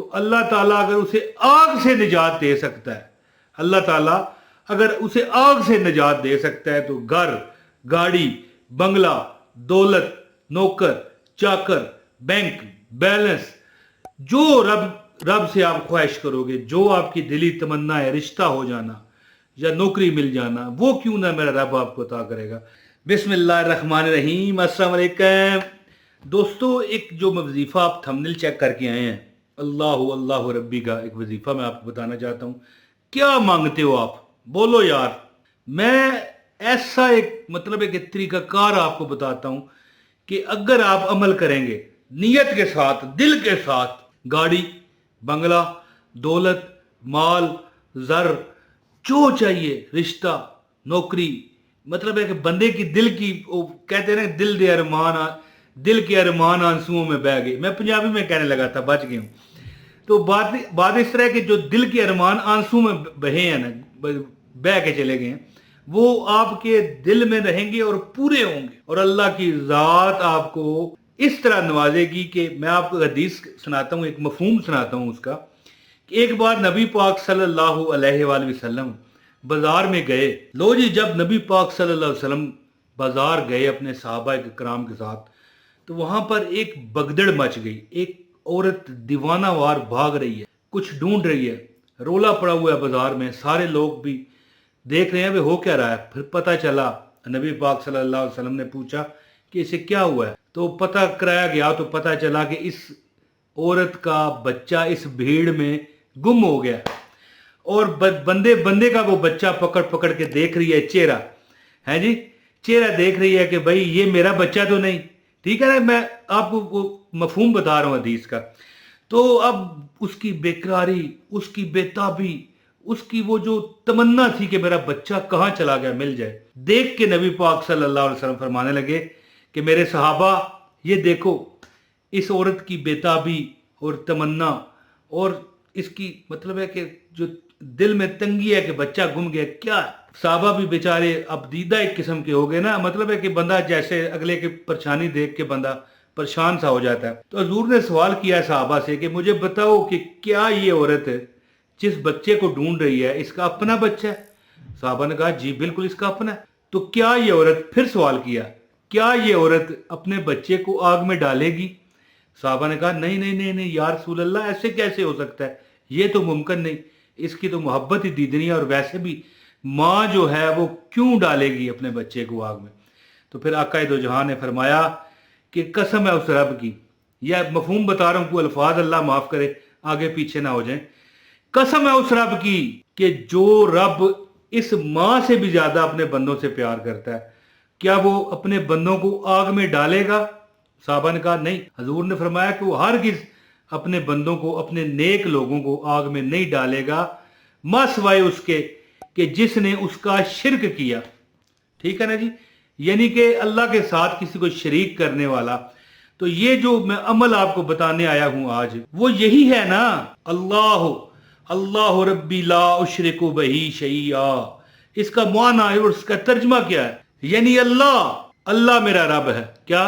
تو اللہ ताला अगर उसे आग से निजात दे सकता है, अल्लाह ताला अगर उसे आग से निजात दे सकता है, तो घर, गाड़ी, बंगला, दौलत, नौकर, चाकर, बैंक बैलेंस, जो रब से आप ख्वाहिश करोगे, जो आपकी दिली तमन्ना है, रिश्ता हो जाना या नौकरी मिल जाना, वो क्यों ना मेरा रब आपको अता करेगा। बिस्मिल्लाहिर्रहमानिर्रहीम, अस्सलाम वालेकुम दोस्तों। एक जो वजीफ़ा आप थंबनेल चेक करके आए हैं, अल्लाह अल्लाह रब्बी का एक वजीफ़ा मैं आपको बताना चाहता हूँ। क्या मांगते हो आप, बोलो यार। मैं ऐसा एक तरीक़ाकार आपको बताता हूँ कि अगर आप अमल करेंगे नियत के साथ, दिल के साथ, गाड़ी, बंगला, दौलत, माल, ज़र, जो चाहिए, रिश्ता, नौकरी, मतलब है कि बंदे की दिल की, वो कहते हैं ना, दिल के अरमान आंसुओं में बह गए। मैं पंजाबी में कहने लगा था, बच गया हूँ। तो बात इस तरह के जो दिल के अरमान आंसू में बहे हैं ना, बह के चले गए हैं, वो आपके दिल में रहेंगे और पूरे होंगे, और अल्लाह की ज़ात आपको इस तरह नवाजेगी कि मैं आपको हदीस सुनाता हूँ, एक मफहूम सुनाता हूँ उसका। कि एक बार नबी पाक सल्लल्लाहु अलैहि वसल्लम बाजार में गए। लो जी, जब नबी पाक सल्लल्लाहु अलैहि वसल्लम बाजार गए अपने सहाबा कराम के साथ, तो वहां पर एक भगदड़ मच गई। एक औरत दीवानावार भाग रही है, कुछ ढूंढ रही है, रोला पड़ा हुआ है बाजार में, सारे लोग भी देख रहे हैं वे हो क्या रहा है। फिर पता चला, नबी पाक सल्लल्लाहु अलैहि वसल्लम ने पूछा कि इसे क्या हुआ है, तो पता कराया गया तो पता चला कि इस औरत का बच्चा इस भीड़ में गुम हो गया, और बंदे का वो बच्चा पकड़ पकड़ के देख रही है, चेहरा है जी, चेहरा देख रही है कि भाई ये मेरा बच्चा तो नहीं। ठीक है ना, मैं आपको वो मफहूम बता रहा हूँ हदीस का। तो अब उसकी बेकरारी, उसकी बेताबी, उसकी वो जो तमन्ना थी कि मेरा बच्चा कहाँ चला गया, मिल जाए, देख के नबी पाक सल्लल्लाहु अलैहि वसल्लम फरमाने लगे कि मेरे सहाबा, ये देखो इस औरत की बेताबी और तमन्ना, और इसकी मतलब है कि जो दिल में तंगी है कि बच्चा गुम गया। क्या साहबा भी बेचारे अब दीदा एक किस्म के हो गए ना, मतलब है कि बंदा जैसे अगले की परेशानी देख के बंदा परेशान सा हो जाता है। तो हजूर ने सवाल किया साहबा से कि मुझे बताओ कि क्या ये औरत जिस बच्चे को ढूंढ रही है, इसका अपना बच्चा है? साहबा ने कहा जी बिल्कुल इसका अपना है। तो क्या ये औरत, फिर सवाल किया, क्या ये औरत अपने बच्चे को आग में डालेगी? साहबा ने कहा नहीं नहीं नहीं नहीं या रसूल अल्लाह, ऐसे कैसे हो सकता है, ये तो मुमकिन नहीं, इसकी तो मोहब्बत ही दीदनी है, और वैसे भी माँ जो है वो क्यों डालेगी अपने बच्चे को आग में। तो फिर आका दो जहां ने फरमाया कि कसम है उस रब की, यह मफहूम बता रहा हूं, कोई अल्फाज अल्लाह माफ करे आगे पीछे ना हो जाए। कसम है उस रब की कि जो रब इस माँ से भी ज्यादा अपने बंदों से प्यार करता है, क्या वो अपने बंदों को आग में डालेगा? साहबा ने कहा नहीं। हजूर ने फरमाया कि वो हरगिज़ अपने बंदों को, अपने नेक लोगों को आग में नहीं डालेगा, मसवाए उसके कि जिसने उसका शिरक किया। ठीक है ना जी, यानी कि अल्लाह के साथ किसी को शरीक करने वाला। तो ये जो मैं अमल आपको बताने आया हूं आज, वो यही है ना, अल्लाह अल्लाह रब्बी ला उशरिकु बिही शैया। इसका माना है और इसका तर्जमा क्या है, यानी अल्लाह मेरा रब है। क्या?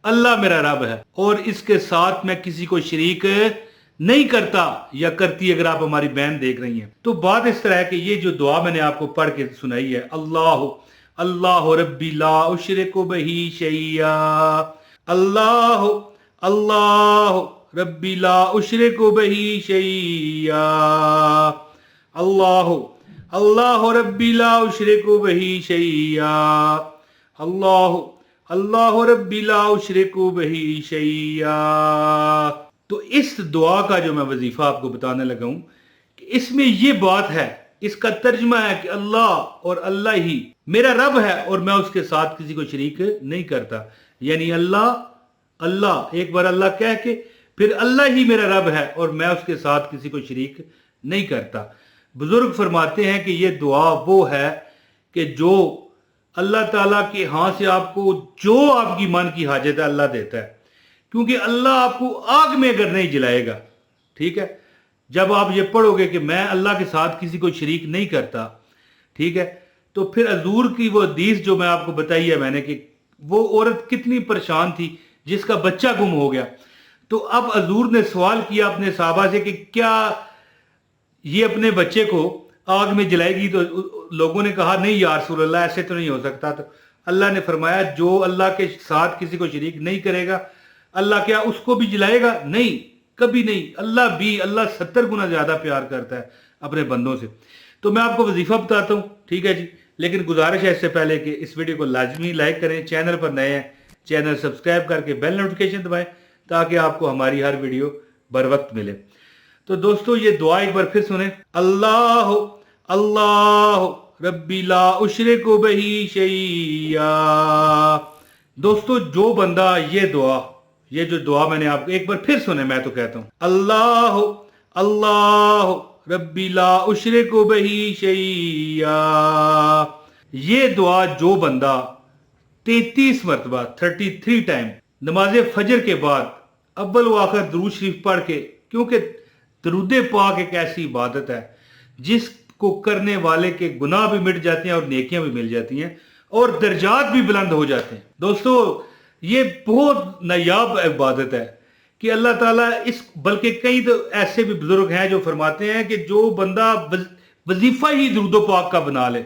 अल्लाह मेरा रब है, और इसके साथ मैं किसी को शरीक नहीं करता या करती। अगर आप हमारी बहन देख रही हैं तो बात इस तरह है कि ये जो दुआ मैंने आपको पढ़ के सुनाई है, अल्लाह अल्लाह रब्बी ला उशरिकु बिही शैया, अल्लाह अल्लाह रब्बी ला उशरिकु बिही शैया, अल्लाह अल्लाह रब्बी ला उशरिकु बिही शैया, अल्लाह अल्लाह रब्बी ला उशरिकु बिही शैया। तो इस दुआ का जो मैं वजीफा आपको बताने लगा हूं कि इसमें ये बात है, इसका तर्जमा है कि अल्लाह और अल्लाह ही मेरा रब है, और मैं उसके साथ किसी को शरीक नहीं करता। यानी अल्लाह एक बार अल्लाह कह के फिर अल्लाह ही मेरा रब है और मैं उसके साथ किसी को शरीक नहीं करता। बुजुर्ग फरमाते हैं कि ये दुआ वो है कि जो अल्लाह ताला के हाथ से आपको जो आपकी मन की हाजत है अल्लाह देता है, क्योंकि अल्लाह आपको आग में अगर नहीं जलाएगा। ठीक है, जब आप ये पढ़ोगे कि मैं अल्लाह के साथ किसी को शरीक नहीं करता, ठीक है, तो फिर हजूर की वो हदीस जो मैं आपको बताई है मैंने, कि वो औरत कितनी परेशान थी जिसका बच्चा गुम हो गया। تو اب हजूर ने सवाल किया अपने सहाबा से कि क्या ये अपने बच्चे को आग में जलाएगी, तो लोगों ने कहा नहीं या रसूल अल्लाह, ऐसे तो नहीं हो सकता। तो अल्लाह ने फरमाया जो अल्लाह के साथ किसी को शरीक नहीं करेगा, अल्लाह क्या उसको भी जलाएगा? नहीं, कभी नहीं। अल्लाह 70 गुना ज्यादा प्यार करता है अपने बंदों से। तो मैं आपको वजीफा बताता हूँ, ठीक है जी। लेकिन गुजारिश है इससे पहले कि इस वीडियो को लाजमी लाइक करें, चैनल पर नए हैं चैनल सब्सक्राइब करके बेल नोटिफिकेशन दबाएं ताकि आपको हमारी हर वीडियो बर वक्त मिले। तो दोस्तों ये दुआ एक बार फिर सुने। अल्लाह अल्लाह रब्बी ला उशरिकु बिही शैया। दोस्तों जो बंदा ये जो दुआ मैंने आपको एक बार फिर सुने, मैं तो कहता हूं अल्लाह अल्लाह रब्बी ला उशरिकु बिही शैया। ये दुआ जो बंदा 33 मरतबा 33 टाइम नमाज फजर के बाद अव्वल व आखिर दरूद शरीफ पढ़ के, क्योंकि दरूद पाक एक ऐसी इबादत है जिसको करने वाले के गुनाह भी मिट जाते हैं और नेकियां भी मिल जाती हैं और दर्जात भी बुलंद हो जाते हैं। दोस्तों ये बहुत नायाब इबादत है कि अल्लाह ताला बल्कि कई तो ऐसे भी बुजुर्ग हैं जो फरमाते हैं कि जो बंदा वजीफा ही दरूद पाक का बना ले,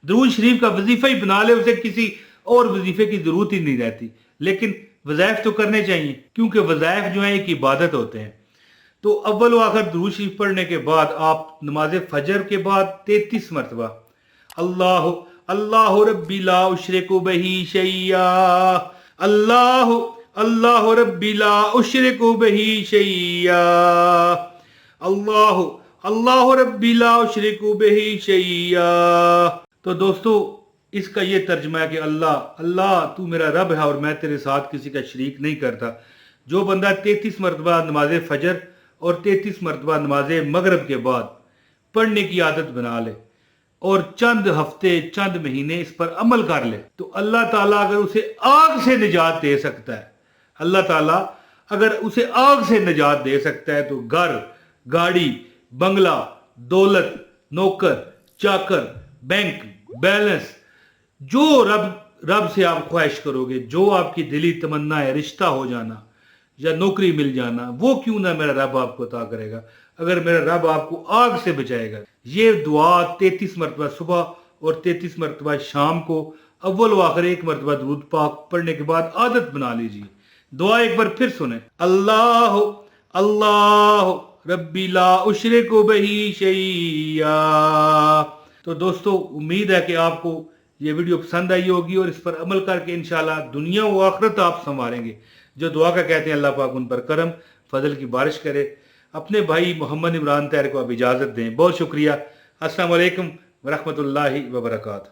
दरूद शरीफ का वजीफा ही बना ले, उसे किसी और वजीफे की जरूरत ही नहीं रहती। लेकिन वज़ाइफ तो करने चाहिए, क्योंकि वज़ाइफ जो है एक इबादत होते हैं। तो अव्वल व आखिर दुरूद शरीफ पढ़ने के बाद आप नमाज फजर के बाद 33 मरतबा अल्लाह अल्लाह रब्बी ला उशरिकु बिही शैया, अल्लाह अल्लाह रब्बी ला उशरिकु बिही शैया, अल्लाह अल्लाह रब्बी ला उशरिकु बिही शैया। तो दोस्तों इसका ये तर्जमा है कि अल्लाह अल्लाह तू मेरा रब है और मैं तेरे साथ किसी का शरीक नहीं करता। जो बंदा 33 मरतबा नमाज फजर और 33 मरतबा नमाज मगरब के बाद पढ़ने की आदत बना ले और चंद हफ्ते चंद महीने इस पर अमल कर ले, तो अल्लाह ताला अगर उसे आग से निजात दे सकता है, अल्लाह ताला अगर उसे आग से निजात दे सकता है, तो घर, गाड़ी, बंगला, दौलत, नौकर, चाकर, बैंक बैलेंस, जो रब से आप ख्वाहिश करोगे, जो आपकी दिली तमन्ना है, रिश्ता हो जाना या नौकरी मिल जाना, वो क्यों ना मेरा रब आपको अता करेगा अगर मेरा रब आपको आग से बचाएगा। ये दुआ 33 मरतबा सुबह और 33 मरतबा शाम को अव्वल व आखिर 1 मरतबा दुरूद पाक पढ़ने के बाद आदत बना लीजिए। दुआ एक बार फिर सुने। अल्लाह अल्लाह रब्बी ला उशरिकु बिही शैया। तो दोस्तों उम्मीद है कि आपको ये वीडियो पसंद आई होगी और इस पर अमल करके इंशाल्लाह दुनिया व आखिरत आप संवारेंगे। जो दुआ का कहते हैं अल्लाह पाक उन पर करम फजल की बारिश करे। अपने भाई मोहम्मद इमरान तैर को अब इजाज़त दें। बहुत शुक्रिया। अस्सलाम वालेकुम व रहमतुल्लाहि व बरकातहू।